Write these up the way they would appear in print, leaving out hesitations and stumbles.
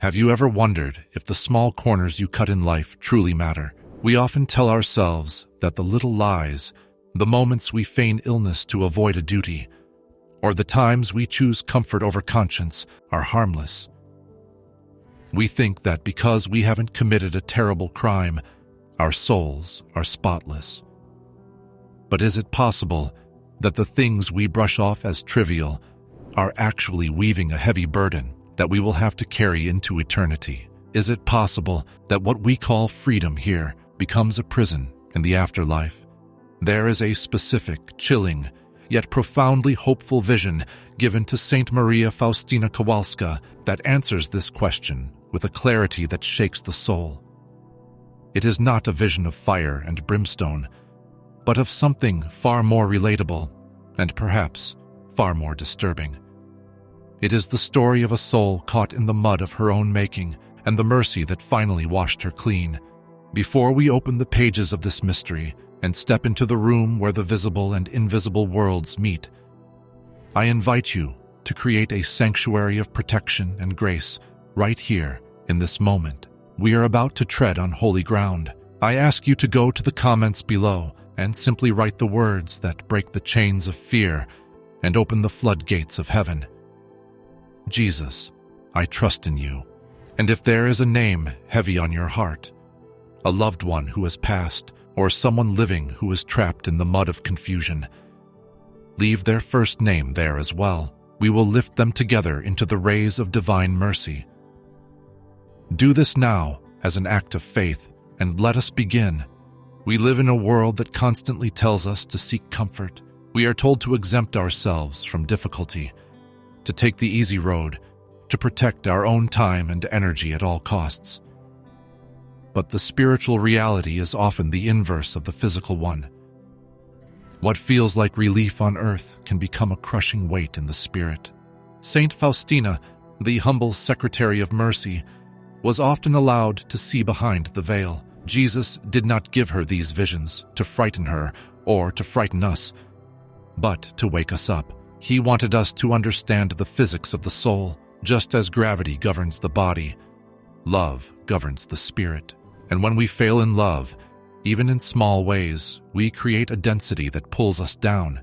Have you ever wondered if the small corners you cut in life truly matter? We often tell ourselves that the little lies, the moments we feign illness to avoid a duty, or the times we choose comfort over conscience are harmless. We think that because we haven't committed a terrible crime, our souls are spotless. But is it possible that the things we brush off as trivial are actually weaving a heavy burden that we will have to carry into eternity? Is it possible that what we call freedom here becomes a prison in the afterlife? There is a specific, chilling, yet profoundly hopeful vision given to Saint Maria Faustina Kowalska that answers this question with a clarity that shakes the soul. It is not a vision of fire and brimstone, but of something far more relatable and perhaps far more disturbing. It is the story of a soul caught in the mud of her own making and the mercy that finally washed her clean. Before we open the pages of this mystery and step into the room where the visible and invisible worlds meet, I invite you to create a sanctuary of protection and grace right here in this moment. We are about to tread on holy ground. I ask you to go to the comments below and simply write the words that break the chains of fear and open the floodgates of heaven. Jesus, I trust in you. And if there is a name heavy on your heart, a loved one who has passed, or someone living who is trapped in the mud of confusion, leave their first name there as well. We will lift them together into the rays of divine mercy. Do this now as an act of faith, and let us begin. We live in a world that constantly tells us to seek comfort. We are told to exempt ourselves from difficulty, to take the easy road, to protect our own time and energy at all costs. But the spiritual reality is often the inverse of the physical one. What feels like relief on earth can become a crushing weight in the spirit. Saint Faustina, the humble secretary of mercy, was often allowed to see behind the veil. Jesus did not give her these visions to frighten her or to frighten us, but to wake us up. He wanted us to understand the physics of the soul. Just as gravity governs the body, love governs the spirit. And when we fail in love, even in small ways, we create a density that pulls us down.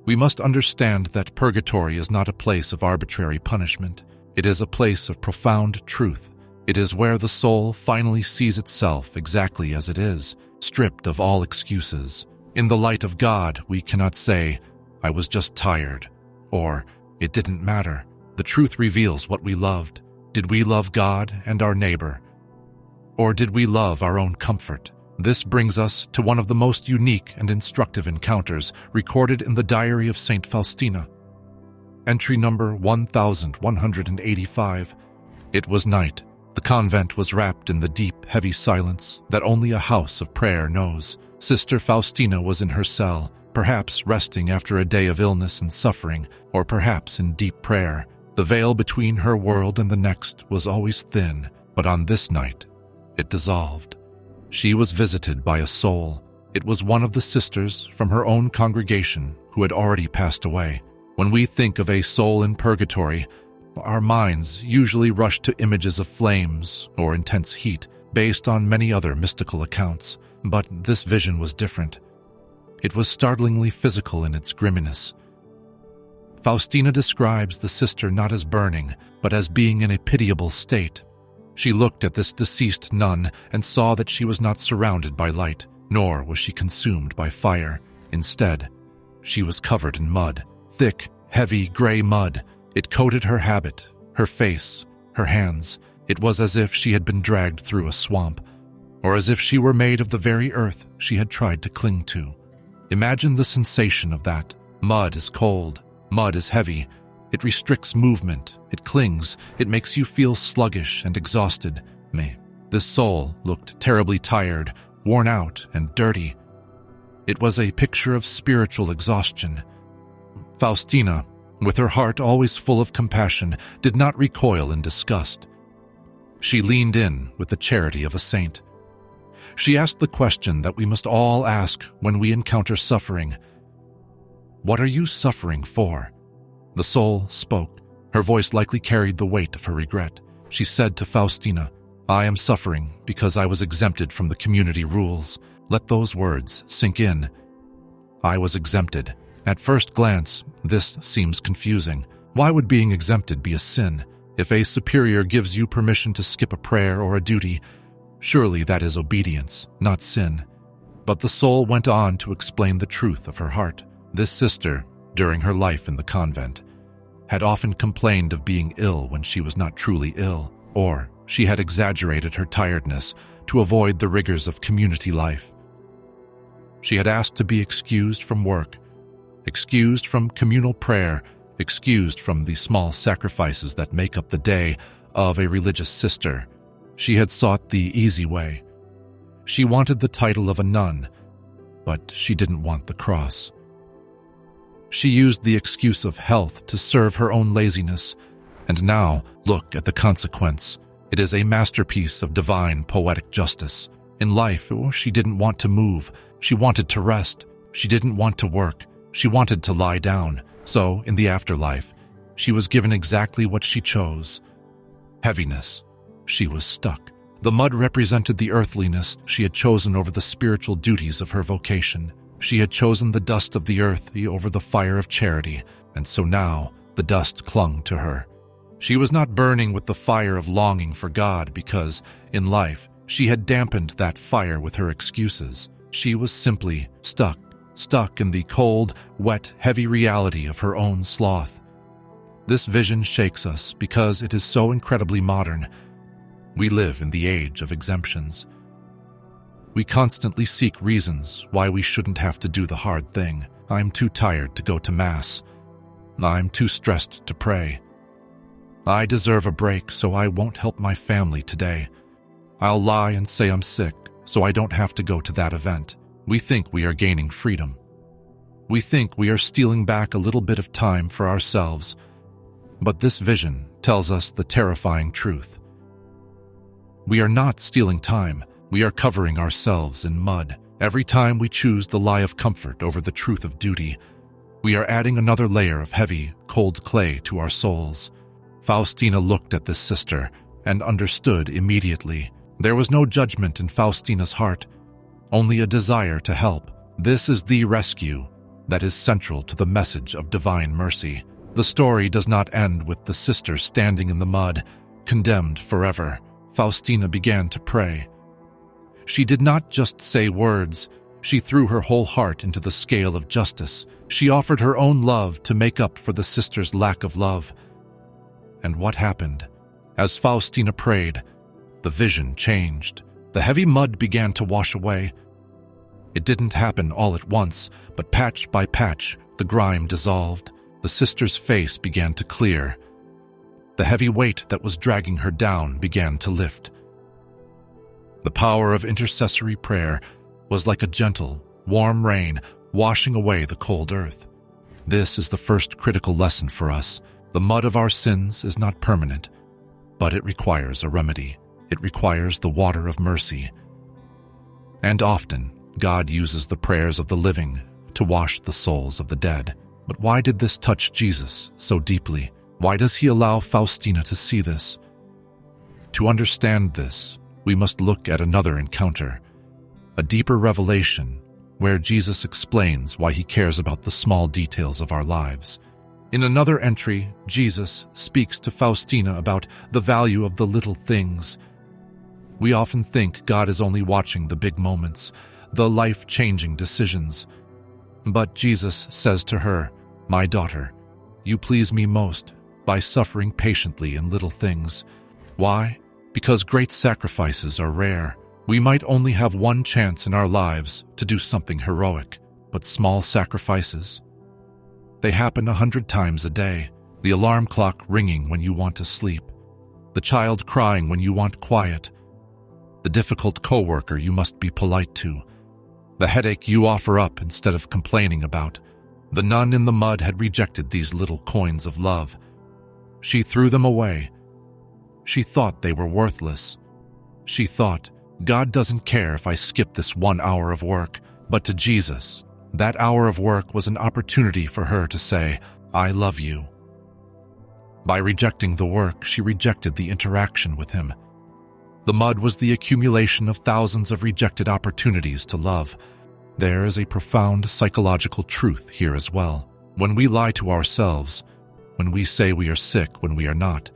We must understand that purgatory is not a place of arbitrary punishment. It is a place of profound truth. It is where the soul finally sees itself exactly as it is, stripped of all excuses. In the light of God, we cannot say, "I was just tired," or "It didn't matter." The truth reveals what we loved. Did we love God and our neighbor? Or did we love our own comfort? This brings us to one of the most unique and instructive encounters recorded in the diary of Saint Faustina. Entry number 1185. It was night. The convent was wrapped in the deep, heavy silence that only a house of prayer knows. Sister Faustina was in her cell, perhaps resting after a day of illness and suffering, or perhaps in deep prayer. The veil between her world and the next was always thin, but on this night, it dissolved. She was visited by a soul. It was one of the sisters from her own congregation who had already passed away. When we think of a soul in purgatory, our minds usually rush to images of flames or intense heat, based on many other mystical accounts. But this vision was different. It was startlingly physical in its grimness. Faustina describes the sister not as burning, but as being in a pitiable state. She looked at this deceased nun and saw that she was not surrounded by light, nor was she consumed by fire. Instead, she was covered in mud, thick, heavy, gray mud. It coated her habit, her face, her hands. It was as if she had been dragged through a swamp, or as if she were made of the very earth she had tried to cling to. Imagine the sensation of that. Mud is cold. Mud is heavy. It restricts movement. It clings. It makes you feel sluggish and exhausted. This soul looked terribly tired, worn out, and dirty. It was a picture of spiritual exhaustion. Faustina, with her heart always full of compassion, did not recoil in disgust. She leaned in with the charity of a saint. She asked the question that we must all ask when we encounter suffering. What are you suffering for? The soul spoke. Her voice likely carried the weight of her regret. She said to Faustina, "I am suffering because I was exempted from the community rules." Let those words sink in. I was exempted. At first glance, this seems confusing. Why would being exempted be a sin? If a superior gives you permission to skip a prayer or a duty, surely that is obedience, not sin. But the soul went on to explain the truth of her heart. This sister, during her life in the convent, had often complained of being ill when she was not truly ill, or she had exaggerated her tiredness to avoid the rigors of community life. She had asked to be excused from work, excused from communal prayer, excused from the small sacrifices that make up the day of a religious sister. She had sought the easy way. She wanted the title of a nun, but she didn't want the cross. She used the excuse of health to serve her own laziness, and now look at the consequence. It is a masterpiece of divine poetic justice. In life, she didn't want to move. She wanted to rest. She didn't want to work. She wanted to lie down. So, in the afterlife, she was given exactly what she chose. Heaviness. She was stuck. The mud represented the earthliness she had chosen over the spiritual duties of her vocation. She had chosen the dust of the earth over the fire of charity, and so now the dust clung to her. She was not burning with the fire of longing for God because, in life, she had dampened that fire with her excuses. She was simply stuck in the cold, wet, heavy reality of her own sloth. This vision shakes us because it is so incredibly modern. We live in the age of exemptions. We constantly seek reasons why we shouldn't have to do the hard thing. I'm too tired to go to Mass. I'm too stressed to pray. I deserve a break, so I won't help my family today. I'll lie and say I'm sick, so I don't have to go to that event. We think we are gaining freedom. We think we are stealing back a little bit of time for ourselves. But this vision tells us the terrifying truth. We are not stealing time. We are covering ourselves in mud. Every time we choose the lie of comfort over the truth of duty, we are adding another layer of heavy, cold clay to our souls. Faustina looked at this sister and understood immediately. There was no judgment in Faustina's heart, only a desire to help. This is the rescue that is central to the message of divine mercy. The story does not end with the sister standing in the mud, condemned forever. Faustina began to pray. She did not just say words. She threw her whole heart into the scale of justice. She offered her own love to make up for the sister's lack of love. And what happened? As Faustina prayed, the vision changed. The heavy mud began to wash away. It didn't happen all at once, but patch by patch, the grime dissolved. The sister's face began to clear. The heavy weight that was dragging her down began to lift. The power of intercessory prayer was like a gentle, warm rain washing away the cold earth. This is the first critical lesson for us. The mud of our sins is not permanent, but it requires a remedy. It requires the water of mercy. And often, God uses the prayers of the living to wash the souls of the dead. But why did this touch Jesus so deeply? Why does he allow Faustina to see this? To understand this, we must look at another encounter, a deeper revelation where Jesus explains why he cares about the small details of our lives. In another entry, Jesus speaks to Faustina about the value of the little things. We often think God is only watching the big moments, the life-changing decisions. But Jesus says to her, "My daughter, you please me most by suffering patiently in little things." Why? Because great sacrifices are rare. We might only have one chance in our lives to do something heroic, but small sacrifices, they happen 100 times a day. The alarm clock ringing when you want to sleep, the child crying when you want quiet, the difficult coworker you must be polite to, the headache you offer up instead of complaining about. The nun in the mud had rejected these little coins of love. She threw them away. She thought they were worthless. She thought, God doesn't care if I skip this 1 hour of work. But to Jesus, that hour of work was an opportunity for her to say, I love you. By rejecting the work, she rejected the interaction with him. The mud was the accumulation of thousands of rejected opportunities to love. There is a profound psychological truth here as well. When we lie to ourselves, when we say we are sick when we are not,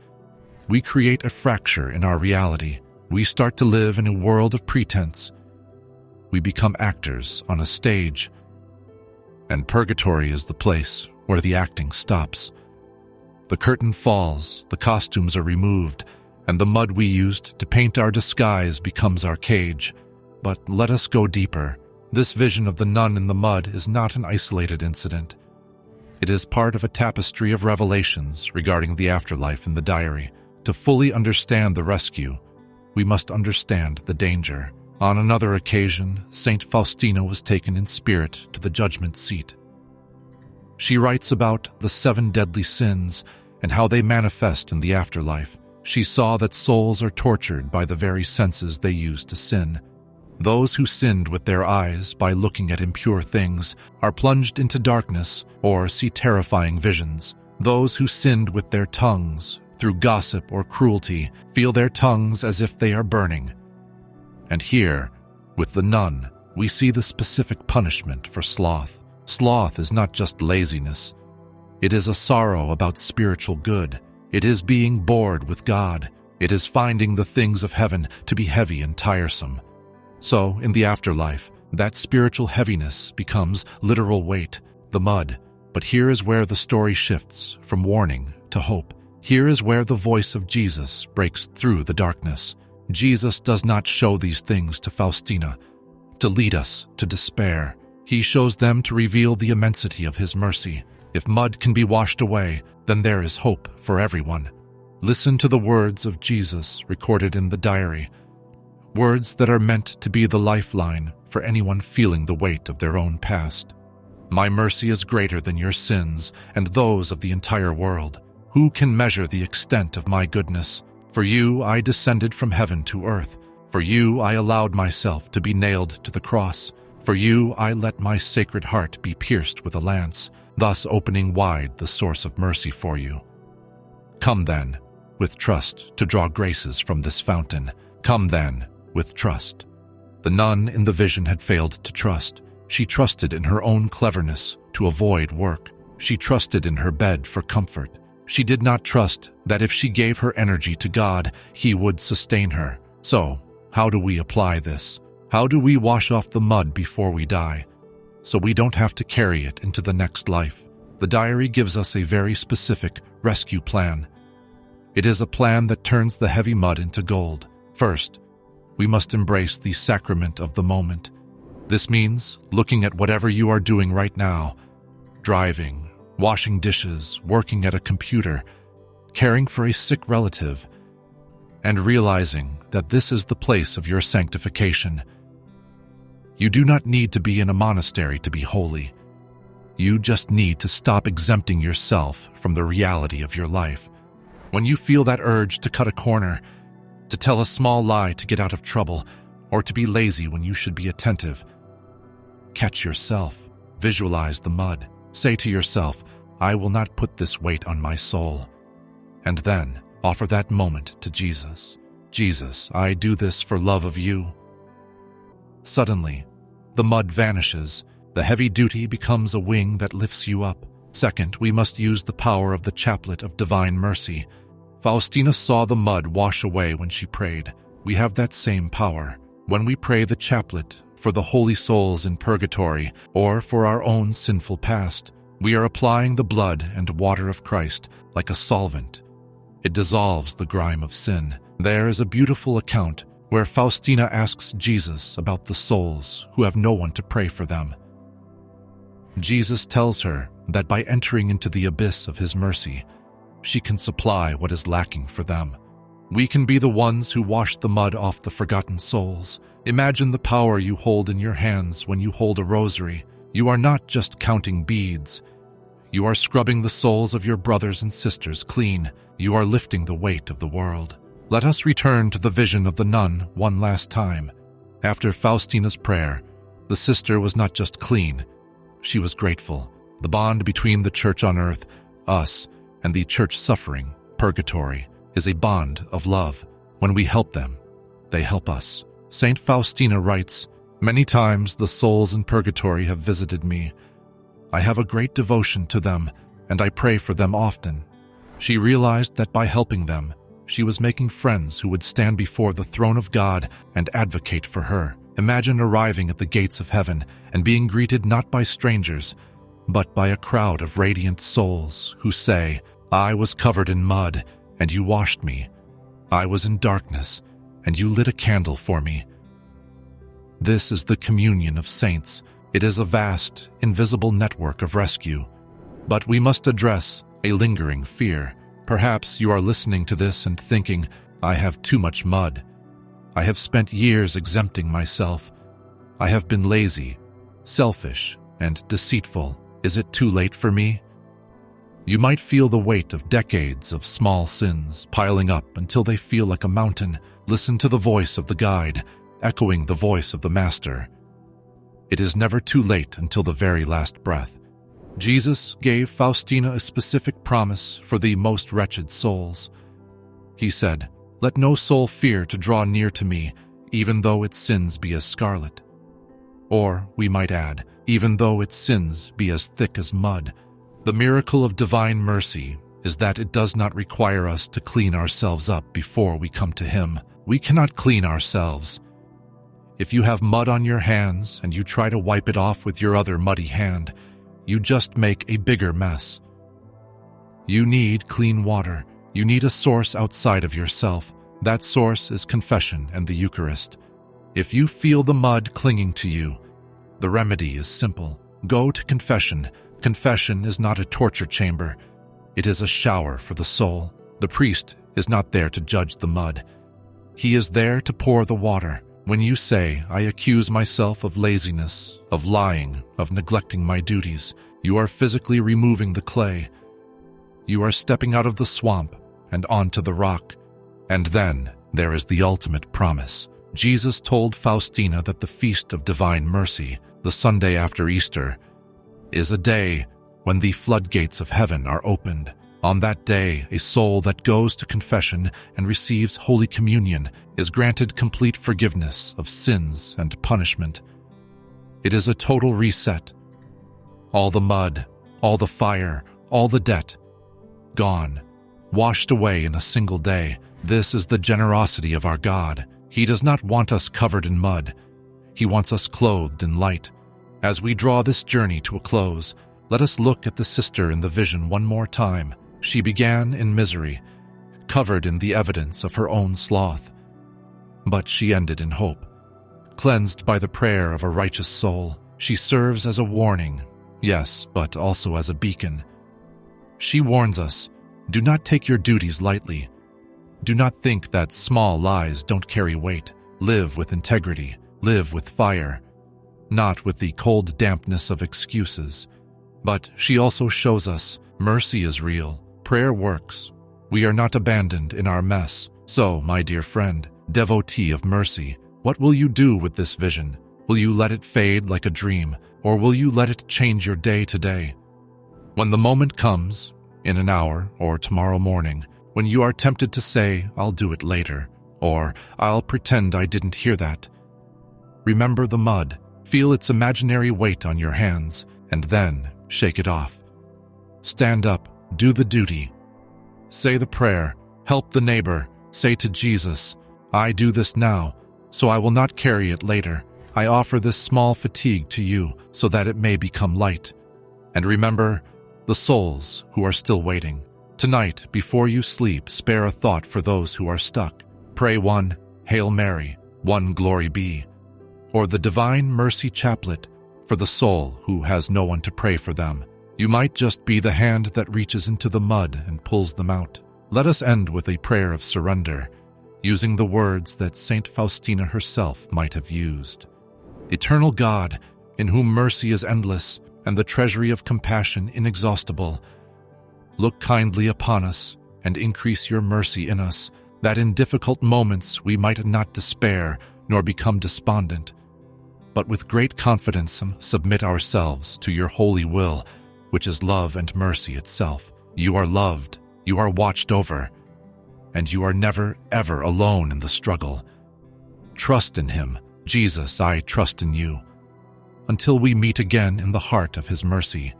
we create a fracture in our reality. We start to live in a world of pretense. We become actors on a stage. And purgatory is the place where the acting stops. The curtain falls, the costumes are removed, and the mud we used to paint our disguise becomes our cage. But let us go deeper. This vision of the nun in the mud is not an isolated incident. It is part of a tapestry of revelations regarding the afterlife in the diary. To fully understand the rescue, we must understand the danger. On another occasion, Saint Faustina was taken in spirit to the judgment seat. She writes about the 7 deadly sins and how they manifest in the afterlife. She saw that souls are tortured by the very senses they use to sin. Those who sinned with their eyes by looking at impure things are plunged into darkness or see terrifying visions. Those who sinned with their tongues, through gossip or cruelty, feel their tongues as if they are burning. And here, with the nun, we see the specific punishment for sloth. Sloth is not just laziness. It is a sorrow about spiritual good. It is being bored with God. It is finding the things of heaven to be heavy and tiresome. So, in the afterlife, that spiritual heaviness becomes literal weight, the mud. But here is where the story shifts from warning to hope. Here is where the voice of Jesus breaks through the darkness. Jesus does not show these things to Faustina to lead us to despair. He shows them to reveal the immensity of his mercy. If mud can be washed away, then there is hope for everyone. Listen to the words of Jesus recorded in the diary, words that are meant to be the lifeline for anyone feeling the weight of their own past. My mercy is greater than your sins and those of the entire world. Who can measure the extent of my goodness? For you I descended from heaven to earth. For you I allowed myself to be nailed to the cross. For you I let my sacred heart be pierced with a lance, thus opening wide the source of mercy for you. Come then, with trust, to draw graces from this fountain. Come then, with trust. The nun in the vision had failed to trust. She trusted in her own cleverness to avoid work. She trusted in her bed for comfort. She did not trust that if she gave her energy to God, He would sustain her. So, how do we apply this? How do we wash off the mud before we die, so we don't have to carry it into the next life? The diary gives us a very specific rescue plan. It is a plan that turns the heavy mud into gold. First, we must embrace the sacrament of the moment. This means looking at whatever you are doing right now, driving, washing dishes, working at a computer, caring for a sick relative, and realizing that this is the place of your sanctification. You do not need to be in a monastery to be holy. You just need to stop exempting yourself from the reality of your life. When you feel that urge to cut a corner, to tell a small lie to get out of trouble, or to be lazy when you should be attentive, catch yourself. Visualize the mud. Say to yourself, I will not put this weight on my soul. And then offer that moment to Jesus. Jesus, I do this for love of you. Suddenly, the mud vanishes. The heavy duty becomes a wing that lifts you up. Second, we must use the power of the chaplet of divine mercy. Faustina saw the mud wash away when she prayed. We have that same power. When we pray the chaplet for the holy souls in purgatory or for our own sinful past, we are applying the blood and water of Christ like a solvent. It dissolves the grime of sin. There is a beautiful account where Faustina asks Jesus about the souls who have no one to pray for them. Jesus tells her that by entering into the abyss of his mercy, she can supply what is lacking for them. We can be the ones who wash the mud off the forgotten souls. Imagine the power you hold in your hands when you hold a rosary. You are not just counting beads. You are scrubbing the souls of your brothers and sisters clean. You are lifting the weight of the world. Let us return to the vision of the nun one last time. After Faustina's prayer, the sister was not just clean, she was grateful. The bond between the church on earth, us, and the church suffering, Purgatory, is a bond of love. When we help them, they help us. Saint Faustina writes, "Many times the souls in Purgatory have visited me. I have a great devotion to them, and I pray for them often." She realized that by helping them, she was making friends who would stand before the throne of God and advocate for her. Imagine arriving at the gates of heaven and being greeted not by strangers, but by a crowd of radiant souls who say, "I was covered in mud, and you washed me. I was in darkness, and you lit a candle for me." This is the communion of saints. It is a vast, invisible network of rescue. But we must address a lingering fear. Perhaps you are listening to this and thinking, "I have too much mud. I have spent years exempting myself. I have been lazy, selfish, and deceitful. Is it too late for me?" You might feel the weight of decades of small sins piling up until they feel like a mountain. Listen to the voice of the guide, echoing the voice of the Master. It is never too late until the very last breath. Jesus gave Faustina a specific promise for the most wretched souls. He said, "Let no soul fear to draw near to me, even though its sins be as scarlet." Or, we might add, even though its sins be as thick as mud. The miracle of divine mercy is that it does not require us to clean ourselves up before we come to Him. We cannot clean ourselves. If you have mud on your hands and you try to wipe it off with your other muddy hand, you just make a bigger mess. You need clean water. You need a source outside of yourself. That source is confession and the Eucharist. If you feel the mud clinging to you, the remedy is simple. Go to confession. Confession is not a torture chamber. It is a shower for the soul. The priest is not there to judge the mud. He is there to pour the water. When you say, "I accuse myself of laziness, of lying, of neglecting my duties," you are physically removing the clay. You are stepping out of the swamp and onto the rock. And then there is the ultimate promise. Jesus told Faustina that the Feast of Divine Mercy, the Sunday after Easter, is a day when the floodgates of heaven are opened. On that day, a soul that goes to confession and receives Holy Communion is granted complete forgiveness of sins and punishment. It is a total reset. All the mud, all the fire, all the debt, gone, washed away in a single day. This is the generosity of our God. He does not want us covered in mud. He wants us clothed in light. As we draw this journey to a close, let us look at the sister in the vision one more time. She began in misery, covered in the evidence of her own sloth. But she ended in hope. Cleansed by the prayer of a righteous soul, she serves as a warning, yes, but also as a beacon. She warns us, do not take your duties lightly. Do not think that small lies don't carry weight. Live with integrity, live with fire, not with the cold dampness of excuses. But she also shows us mercy is real. Prayer works. We are not abandoned in our mess. So, my dear friend, devotee of mercy, what will you do with this vision? Will you let it fade like a dream, or will you let it change your day to day? When the moment comes, in an hour or tomorrow morning, when you are tempted to say, "I'll do it later," or "I'll pretend I didn't hear that," remember the mud, feel its imaginary weight on your hands, and then shake it off. Stand up. Do the duty. Say the prayer. Help the neighbor. Say to Jesus, "I do this now, so I will not carry it later. I offer this small fatigue to you so that it may become light." And remember the souls who are still waiting. Tonight, before you sleep, spare a thought for those who are stuck. Pray one Hail Mary, one Glory Be, or the Divine Mercy Chaplet for the soul who has no one to pray for them. You might just be the hand that reaches into the mud and pulls them out. Let us end with a prayer of surrender, using the words that Saint Faustina herself might have used. Eternal God, in whom mercy is endless and the treasury of compassion inexhaustible, look kindly upon us and increase your mercy in us, that in difficult moments we might not despair nor become despondent, but with great confidence submit ourselves to your holy will, which is love and mercy itself. You are loved, you are watched over, and you are never, ever alone in the struggle. Trust in Him. Jesus, I trust in you. Until we meet again in the heart of His mercy.